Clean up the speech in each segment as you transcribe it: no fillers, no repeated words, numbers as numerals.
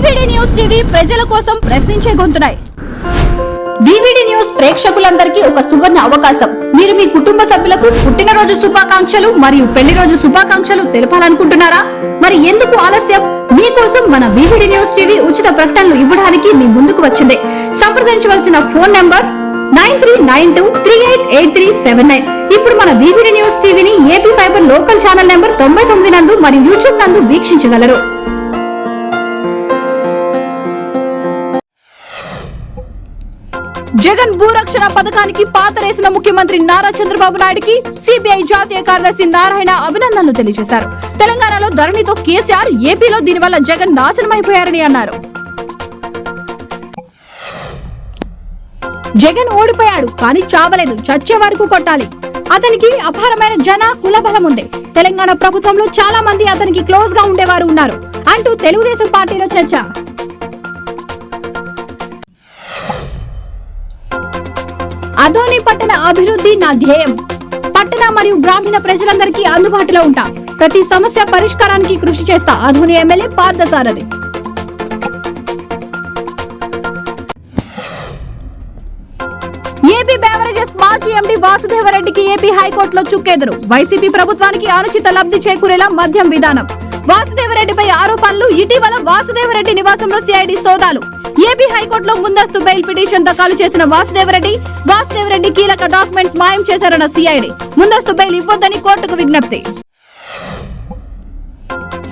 VVD news TV ప్రజల కోసం ప్రశ్నించే గొంతునాయి. వివిడి న్యూస్ ప్రేక్షకులందరికీ ఒక సువర్ణ అవకాశం. మీరు మీ కుటుంబ సభ్యులకు పుట్టినరోజు శుభాకాంక్షలు మరియు పెళ్లి రోజు శుభాకాంక్షలు తెలపాలనుకుంటున్నారా? మరి ఎందుకు ఆలస్యం? మీకోసం మన వివిడి న్యూస్ టీవీ ఉచిత ప్రకటనలు ఇవ్వడానికి మీ ముందుకు వచ్చింది. సంప్రదించవలసిన ఫోన్ నంబర్ 9392388379. ఇప్పుడు మన వివిడి న్యూస్ టీవీని AP fibre local channel number 99 నందు మరియు యూట్యూబ్ నందు వీక్షించగలరు. జగన్ భూరక్షణ పథకానికి పాతరేసిన ముఖ్యమంత్రి నారా చంద్రబాబు నాయుడుకి సిబిఐ జాతీయ కార్యదర్శి నారాయణ అభినందనలు తెలియజేశారు. తెలంగాణలో ధరణితో కేసీఆర్, ఏపీలో దీనివల్ల జగన్ నాశనమైపోయారని అన్నారు. జగన్ ఓడిపోయాడు కానీ చావలేదు, చచ్చే వరకు కొట్టాలి. అతనికి అపారమైన జన కుల బలం ఉంది. తెలంగాణ ప్రభుత్వంలో చాలా మంది అతనికి క్లోజ్ గా ఉండేవారు ఉన్నారు అంటూ తెలుగుదేశం పార్టీలో చర్చ. అదోని పట్టణ అభివృద్ధి నా ధ్యేయం. పట్టణ మరియు గ్రామీణ ప్రజలందరికీ అందుబాటులో ఉంటా. ప్రతి సమస్య పరిష్కారానికి కృషి చేస్తా. Adoni MLA Parthasarathi. AP beverages మాజీ ఎండీ వాసుదేవరెడ్డికి ఏపీ హైకోర్టులో చుక్కెదురు. వైసీపీ ప్రభుత్వానికి అనుచిత లబ్ధి చేకూరేలా మద్యం విధానం. వాసుదేవరెడ్డిపై ఆరోపణలు. ఇటీవల వాసుదేవరెడ్డి నివాసంలో సిఐడి సోదాలు. ఏపీ హైకోర్టులో ముందస్తు బెయిల్ పిటిషన్ దాఖలు చేసిన వాసుదేవరెడ్డి కీలక డాక్యుమెంట్స్ మాయం చేశారన్న సిఐడి. ముందస్తు బెయిల్ ఇవ్వొద్దని కోర్టుకు విజ్ఞప్తి.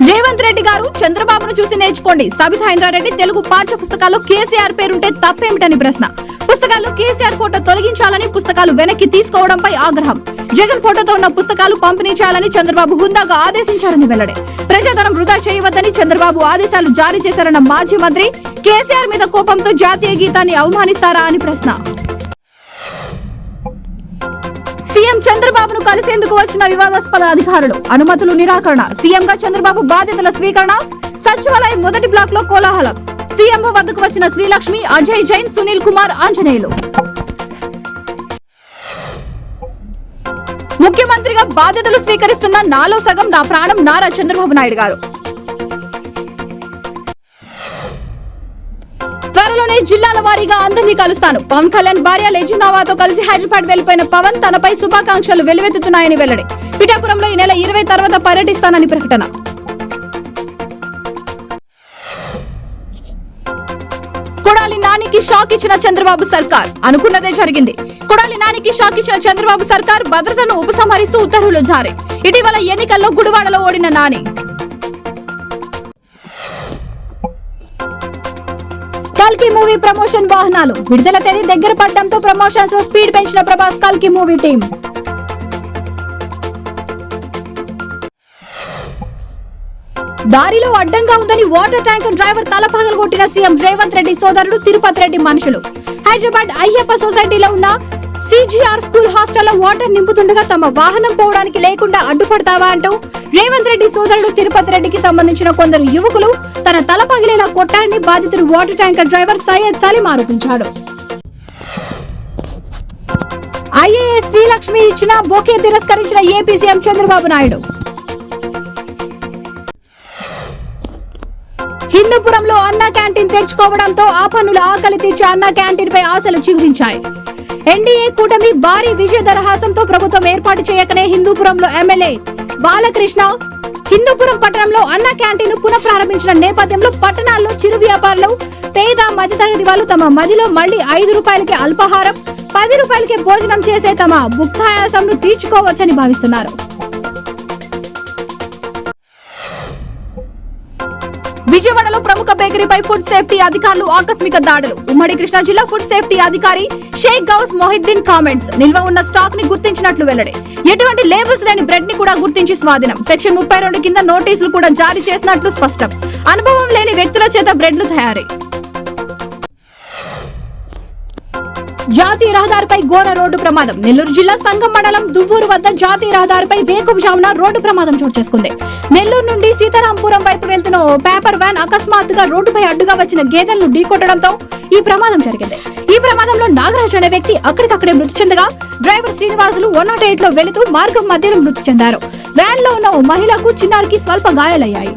రేవంత్ రెడ్డి గారు చంద్రబాబును చూసి నేర్చుకోండి. సబితా ఇంద్రారెడ్డి తెలుగు పాఠ్య పుస్తకాల్లో కేసీఆర్ పేరుంటే తప్పేమిటని ప్రశ్న. పుస్తకాల్లో కేసీఆర్ ఫోటో తొలగించాలని, పుస్తకాలు వెనక్కి తీసుకోవడంపై ఆగ్రహం. జగన్ ఫోటోతో ఉన్న పుస్తకాలు పంపిణీ చేయాలని చంద్రబాబు హుందాగా ఆదేశించారని వెల్లడి. ప్రజాధనం వృధా చేయవద్దని చంద్రబాబు ఆదేశాలు జారీ చేశారన్న మాజీ మంత్రి. కేసీఆర్ మీద కోపంతో జాతీయ గీతాన్ని అవమానిస్తారా అని ప్రశ్న. సీఎం చంద్రబాబును కలిసేందుకు వచ్చిన వివాదాస్పద అధికారులు. అనుమతులు నిరాకరణ. సీఎంగా చంద్రబాబు బాధ్యతల స్వీకరణ. సచివాలయం మొదటి బ్లాక్ లో కోలాహలం. సీఎం వద్దకు వచ్చిన శ్రీలక్ష్మి, అజయ్ జైన్, సునీల్ కుమార్, ఆంజనేయులు. ముఖ్యమంత్రిగా బాధ్యతలు స్వీకరిస్తున్న నాలో సగం నా ప్రాణం నారా చంద్రబాబు నాయుడు గారు. త్వరలోనే జిల్లాల వారీగా అందరినీ కలుస్తాను. పవన్ కళ్యాణ్ భార్య లెజినావాతో కలిసి హైదరాబాద్ వెళ్లిపోయిన పవన్ తనపై శుభాకాంక్షలు వెల్లువెత్తుతున్నాయని వెల్లడి. పిఠాపురంలో ఈ నెల 20 తర్వాత పర్యటిస్తానని ప్రకటన. కొడాలి నానికి షాక్ ఇచ్చిన చంద్రబాబు సర్కార్. అనుకున్నదే జరిగింది. కొడాలి నానికి షాక్ ఇచ్చిన చంద్రబాబు సర్కార్ భద్రతను ఉపసంహరిస్తూ ఉత్తర్వులు జారీ. ఇటీవల ఎన్నికల్లో గుడివాడలో ఓడిన నాని. కల్కి మూవీ ప్రమోషన్ వాహనాలు. విడుదల తేదీ దగ్గర పడడంతో ప్రమోషన్స్ లో స్పీడ్ పెంచిన ప్రభాస్ కల్కి మూవీ టీం. దారిలో అడ్డంగా ఉందని వాటర్ ట్యాంకర్ డ్రైవర్ తల పగలగొట్టిన సీఎం రేవంత్ రెడ్డి సోదరుడు తిరుపతి రెడ్డి మనుషులు. హైదరాబాద్ అయ్యప్ప సొసైటీలో ఉన్న సిజిఆర్ స్కూల్ హాస్టల్లో వాటర్ నింపుతుండగా తమ వాహనం పోవడానికి లేకుండా అడ్డుపడతావా అంటూ రేవంత్ రెడ్డి సోదరుడు తిరుపతి రెడ్డికి సంబంధించిన కొందరు యువకులు తన తల పగిలేలా కొట్టారని బాధితుడు water tanker driver Syed Saleem ఆరోపించాడు. ఐఏఎస్ శ్రీలక్ష్మి ఇచ్చిన బొకే తిరస్కరించిన ఏపీ సీఎం చంద్రబాబు నాయుడు. హిందూపురంలో అన్నా క్యాంటీన్ తెరుచుకోవడంతో ఆ పన్నుల ఆకలి తీర్చే అన్నా క్యాంటీన్ పై ఆశలు చిగురించాయి. ఎన్డీఏ కూటమి భారీ విజయ దరహాసంతో ప్రభుత్వం ఏర్పాటు చేయకనే హిందూపురంలో ఎమ్మెల్యే బాలకృష్ణ హిందూపురం పట్టణంలో అన్నా క్యాంటీన్ పునఃప్రారంభించిన నేపథ్యంలో పట్టణాల్లో చిరు వ్యాపారులు, పేద మధ్యతరగతి వాళ్ళు తమ మదిలో మళ్లీ 5 రూపాయలకే అల్పాహారం, 10 రూపాయలకే భోజనం చేసే తమ భుక్తాయాసంను తీర్చుకోవచ్చని భావిస్తున్నారు. విజయవాడలో ప్రముఖ బేకరీపై ఫుడ్ సేఫ్టీ అధికారులు ఆకస్మిక దాడులు. ఉమ్మడి కృష్ణా జిల్లా ఫుడ్ సేఫ్టీ అధికారి షేక్ గౌస్ మొహిద్దీన్ కామెంట్స్. నిల్వ ఉన్న స్టాక్ ని గుర్తించినట్లు వెల్లడి. ఎటువంటి లేబుల్స్ లేని బ్రెడ్ ని కూడా గుర్తించి స్వాధీనం. సెక్షన్ 32 కింద నోటీసులు కూడా జారీ చేసినట్లు స్పష్టం. అనుభవం లేని వ్యక్తుల చేత బ్రెడ్లు తయారీ. జాతీయ రహదారిపై ఘోర రోడ్డు ప్రమాదం. నెల్లూరు జిల్లా సంగం మండలం దువ్వూరు వద్ద జాతీయ రహదారిపై వేకువజామున రోడ్డు ప్రమాదం చోటు చేసుకుంది. నెల్లూరు నుండి సీతారాంపురం వైపు వెళ్తున్న ఓ పేపర్ వ్యాన్ అకస్మాత్తుగా రోడ్డుపై అడ్డుగా వచ్చిన గేదెలను ఢీకొట్టడంతో ఈ ప్రమాదం జరిగింది. ఈ ప్రమాదంలో నాగరాజు అనే వ్యక్తి అక్కడికక్కడే మృతి చెందగా డ్రైవర్ శ్రీనివాసులు 108 లో వెళుతూ మార్గం మధ్యలో మృతి చెందారు. వ్యాన్ లో ఉన్న ఓ మహిళకు చిన్నారికి స్వల్ప గాయాలయ్యాయి.